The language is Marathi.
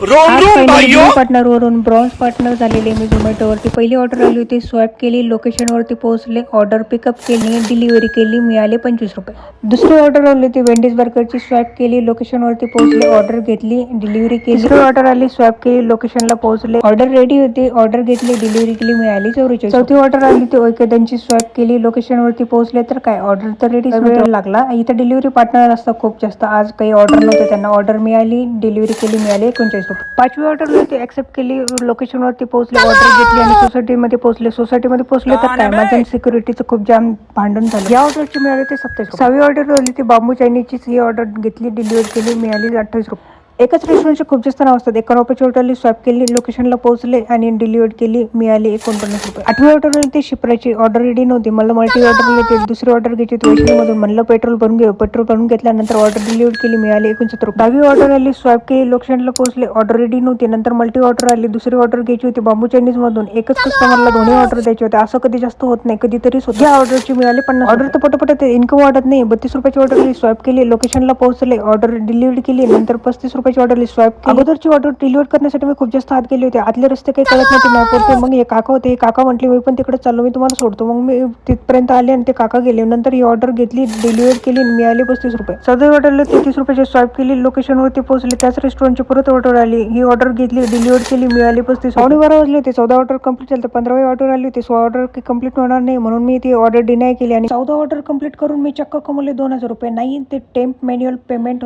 रोम आज रोम पहिले भाइयों। ब्लू पार्टनरवरून ब्रॉन्झ पार्टनर झालेले मी झोमॅटोवरती पहिली ऑर्डर आली होती, स्वॅप केली, लोकेशनवरती पोहोचले, ऑर्डर पिकअप केली, डिलिव्हरी केली, मिळाले 25 रुपये. दुसरी ऑर्डर आली होती वेंडीज बर्गरची, स्वॅप केली, लोकेशनवरती पोहोचले, ऑर्डर घेतली, डिलिव्हरी केली. तिसरी ऑर्डर आली, स्वॅप केली, लोकेशनला पोहोचले, ऑर्डर रेडी होती, ऑर्डर घेतली, डिलिव्हरी केली, मिळाली 44. चौथी ऑर्डर आली होती ओकेदांची, स्वॅप केली, लोकेशनवरती पोहोचले, तर काय ऑर्डर तर रेडी वेळ लागला. इथं डिलिव्हरी पार्टनर असतं खूप जास्त. आज काही ऑर्डर नव्हते, त्यांना ऑर्डर मिळाली, डिलिव्हरी केली, मिळाले 39 रुपये. पाचवी ऑर्डर होती, ऍक्सेप्ट केली, लोकेशनवरती पोहोचले, ऑर्डर घेतली आणि सोसायटीमध्ये पोहोचले. सोसायटीमध्ये पोहोचले तर काय माझं आणि सिक्युरिटीचं खूप जाम भांडण झालं. या ऑर्डरची मिळाली ते 27. सहावी ऑर्डर होती ती बांबू चायनीजचीच. ही ऑर्डर घेतली, डिलिव्हरी केली, मिळाली 28 रुपये. एकाच रेस्टॉरंटचे खूप जास्त नाव असतात. एका रुपयाची ऑर्डरली, स्वॅप केली, लोकेशनला पोहोचले आणि डिलिव्हर केली, मिळाली 49 रुपये. आठवी ऑर्डर होती शिप्राची, ऑर्डर रेडी नव्हती. मला मल्टी ऑर्डर घेतली, दुसरी ऑर्डर घ्यायची वैष्णवमधून. म्हणलं पेट्रोल भरून घेऊ, पेट्रोल भरून घेतल्यानंतर ऑर्डर डिलिव्हर केली, मिळाली 69 रुपये. दहावी ऑर्डर आली, स्वॅप केली, लोकेशनला पोहोचले, ऑर्डर रेडी नव्हती. नंतर मल्टी ऑर्डर आली, दुसरी ऑर्डर घ्यायची होती बांबू चायनीज मधून. एकच कस्टमरला दोन्ही ऑर्डर द्यायचे होते. असं कधी जास्त होत नाही, कधीतरीच होतं. या ऑर्डरची मिळाली 50. ऑर्डर तर पटपट इन्कम वाढत नाही. 32 रुपयाची ऑर्डर आली, स्वॅप केली, लोकेशनला पोहोचले, ऑर्डर डिलिव्हरी केली. नंतर 35 रुपयाची ऑर्डर स्वॅप केली. अगोदरची ऑर्डर डिलिव्हर करण्यासाठी मी खूप जास्त हात गेले होते. आतले रस्ते काही कळत नव्हते मॅपवरती. मग हे काका होते, हे काका म्हटले मी पण तिकडे चाललो, मी तुम्हाला सोडतो. मग मी तिथपर्यंत आले आणि ते काका गेले. नंतर ही ऑर्डर घेतली, डिलिव्हर केली, मिळाली 35 रुपये. चौदावी ऑर्डरला 33 रुपयाची, स्वॅप केली, लोकेशनवरती पोहोचले, त्याच रेस्टॉरंटची परत ऑर्डर आली. ही ऑर्डर घेतली, डिलिव्हर केली, मिळाली 35. 12 वाजले होते, 14 ऑर्डर कंप्लीट झाली. 15वी ऑर्डर आली होती, 16 ऑर्डर कंप्लीट होणार नाही म्हणून मी ती ऑर्डर डिनाय केली आणि 14 ऑर्डर कंप्लीट करून मी चक्क कमवले 2000 रुपये. नाही ते टेम्प मॅन्युअल पेमेंट